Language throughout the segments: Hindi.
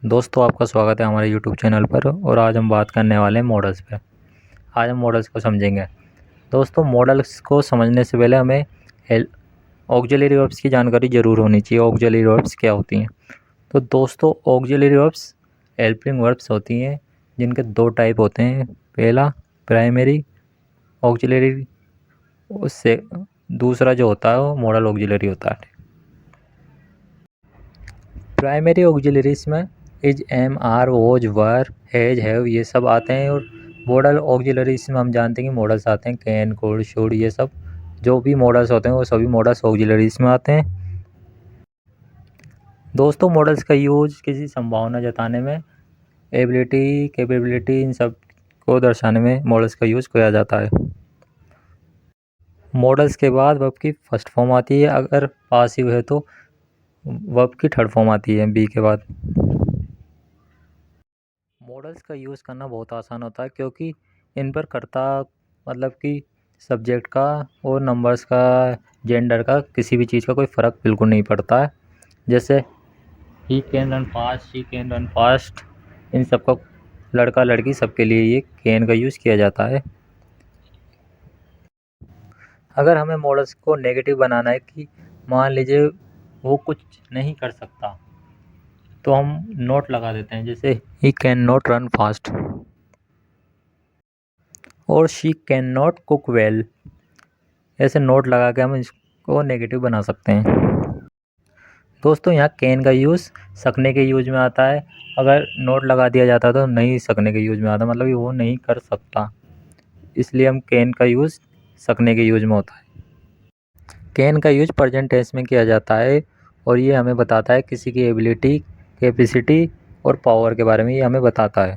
दोस्तों आपका स्वागत है हमारे यूट्यूब चैनल पर। और आज हम बात करने वाले हैं मॉडल्स पे। आज हम मॉडल्स को समझेंगे। दोस्तों मॉडल्स को समझने से पहले हमें ऑक्सिलरी वर्ब्स की जानकारी ज़रूर होनी चाहिए। ऑक्सिलरी वर्ब्स क्या होती हैं? तो दोस्तों ऑक्सिलरी वर्ब्स हेल्पिंग वर्ब्स होती हैं जिनके दो टाइप होते हैं। पहला प्राइमरी ऑक्सिलरी, उससे दूसरा जो होता है वो मॉडल ऑक्सिलरी होता है। प्राइमरी ऑक्सिलरीज में is, am, are, was, were, has, have ये सब आते हैं। और मॉडल ऑक्सिलरीज में हम जानते हैं कि मॉडल्स आते हैं कैन, कुड, शुड, ये सब जो भी मॉडल्स होते हैं वो सभी मॉडल्स ऑक्सिलरीज में आते हैं। दोस्तों मॉडल्स का यूज किसी संभावना जताने में, एबिलिटी, कैपेबिलिटी, इन सब को दर्शाने में मॉडल्स का यूज किया जाता है। मॉडल्स के बाद वर्ब की फर्स्ट फॉर्म आती है। अगर पासिव है तो वर्ब की थर्ड फॉर्म आती है बी के बाद। मॉडल्स का यूज़ करना बहुत आसान होता है क्योंकि इन पर कर्ता मतलब कि सब्जेक्ट का और नंबर्स का, जेंडर का, किसी भी चीज़ का कोई फ़र्क बिल्कुल नहीं पड़ता है। जैसे he can run fast, she can run fast, इन सब का लड़का लड़की सबके लिए ये कैन का यूज़ किया जाता है। अगर हमें मॉडल्स को नेगेटिव बनाना है कि मान लीजिए वो कुछ नहीं कर सकता, तो हम नोट लगा देते हैं। जैसे he can not run fast और she can not cook well, ऐसे नोट लगा के हम इसको नेगेटिव बना सकते हैं। दोस्तों यहाँ कैन का यूज़ सकने के यूज में आता है। अगर नोट लगा दिया जाता तो नहीं सकने के यूज में आता, मतलब कि वो नहीं कर सकता, इसलिए हम कैन का यूज़ सकने के यूज में होता है। कैन का यूज प्रेजेंट टेंस में किया जाता है और ये हमें बताता है किसी की एबिलिटी, कैपेसिटी और पावर के बारे में ये हमें बताता है।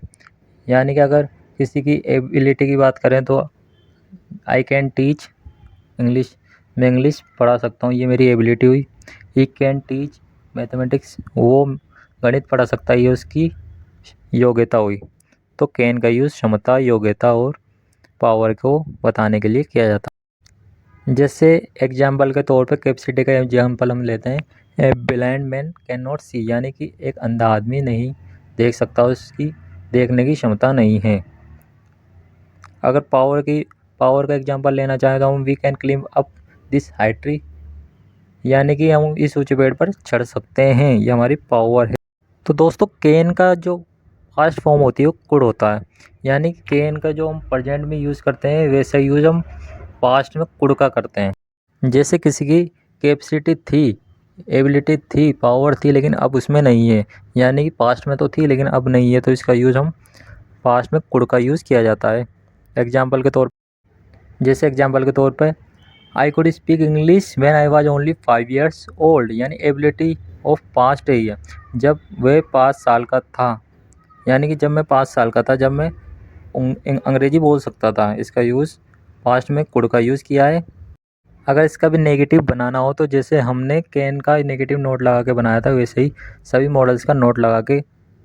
यानी कि अगर किसी की एबिलिटी की बात करें तो आई कैन टीच इंग्लिश, मैं इंग्लिश पढ़ा सकता हूँ, ये मेरी एबिलिटी हुई। ही कैन टीच मैथमेटिक्स, वो गणित पढ़ा सकता है, ये उसकी योग्यता हुई। तो कैन का यूज़ क्षमता, योग्यता और पावर को बताने के लिए किया जाता है। जैसे एग्जाम्पल के तौर पर कैपेसिटी का एग्जाम्पल हम लेते हैं। A blind man can not see, यानी कि एक अंधा आदमी नहीं देख सकता, उसकी देखने की क्षमता नहीं है। अगर पावर का एग्जांपल लेना चाहें तो हम we can climb up this high tree, यानी कि हम इस ऊंचे पेड़ पर चढ़ सकते हैं, ये हमारी पावर है। तो दोस्तों कैन का जो फर्स्ट फॉर्म होती है वो कुड होता है। यानी कि कैन का जो हम प्रेजेंट में यूज़ करते हैं वैसा यूज हम पास्ट में कुड का करते हैं। जैसे किसी की कैपेसिटी थी, एबिलिटी थी, पावर थी, लेकिन अब उसमें नहीं है, यानी कि पास्ट में तो थी लेकिन अब नहीं है, तो इसका यूज़ हम पास्ट में कुड का यूज़ किया जाता है। एग्जाम्पल के तौर जैसे एग्जाम्पल के तौर पर I could speak English when I was only 5 years old, यानी एबिलिटी ऑफ पास्ट है ये, जब वह 5 साल का था, यानी कि जब मैं 5 साल का था, जब मैं अंग्रेजी बोल सकता था। इसका यूज़ पास्ट में कुड का यूज़ किया है। अगर इसका भी नेगेटिव बनाना हो तो जैसे हमने कैन का नेगेटिव नोट लगा के बनाया था, वैसे ही सभी मॉडल्स का नोट लगा के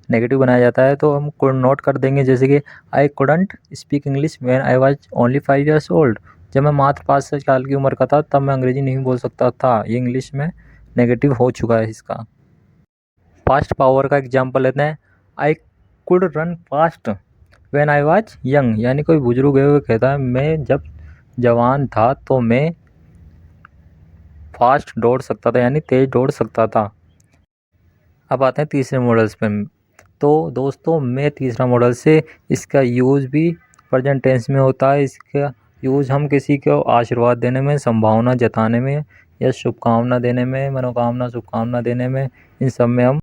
नेगेटिव बनाया जाता है। तो हम कुड नोट कर देंगे, जैसे कि I couldn't speak English when I was only 5 years old, जब मैं मात्र 5 साल की उम्र का था तब मैं अंग्रेजी नहीं बोल सकता था। ये इंग्लिश में नेगेटिव हो चुका है इसका। फास्ट पावर का एग्जाम्पल लेते हैं। I could run fast when I was young, यानी कोई बुजुर्ग है वो कहता है मैं जब जवान था तो मैं फास्ट दौड़ सकता था, यानी तेज़ दौड़ सकता था। अब आते हैं तीसरे मॉडल्स पे। तो दोस्तों मैं तीसरा मॉडल से इसका यूज़ भी प्रेजेंट टेंस में होता है। इसका यूज़ हम किसी को आशीर्वाद देने में, संभावना जताने में या शुभकामना देने में, मनोकामना शुभकामना देने में, इन सब में हम।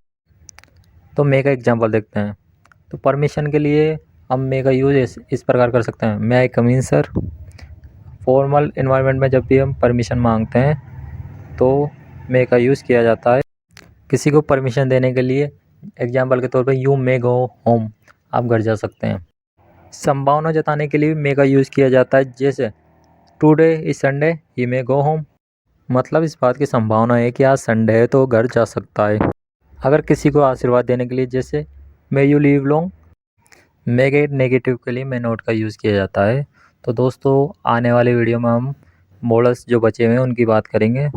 तो मे का एग्जांपल देखते हैं। तो परमिशन के लिए हम मे का यूज़ इस प्रकार कर सकते हैं। मे आई कम इन सर। फॉर्मल इन्वायरमेंट में जब भी हम परमिशन मांगते हैं तो मे का यूज़ किया जाता है। किसी को परमिशन देने के लिए एग्जाम्पल के तौर पर यू मे गो होम, आप घर जा सकते हैं। संभावना जताने के लिए मे का यूज़ किया जाता है। जैसे today is Sunday, he may go home, मतलब इस बात की संभावना है कि आज संडे है तो घर जा सकता है। अगर किसी को आशीर्वाद देने के लिए जैसे मे यू लीव लॉन्ग, मे के नेगेटिव के लिए मे नोट का यूज़ किया जाता है। तो दोस्तों आने वाले वीडियो में हम मॉडल्स जो बचे हुए हैं उनकी बात करेंगे।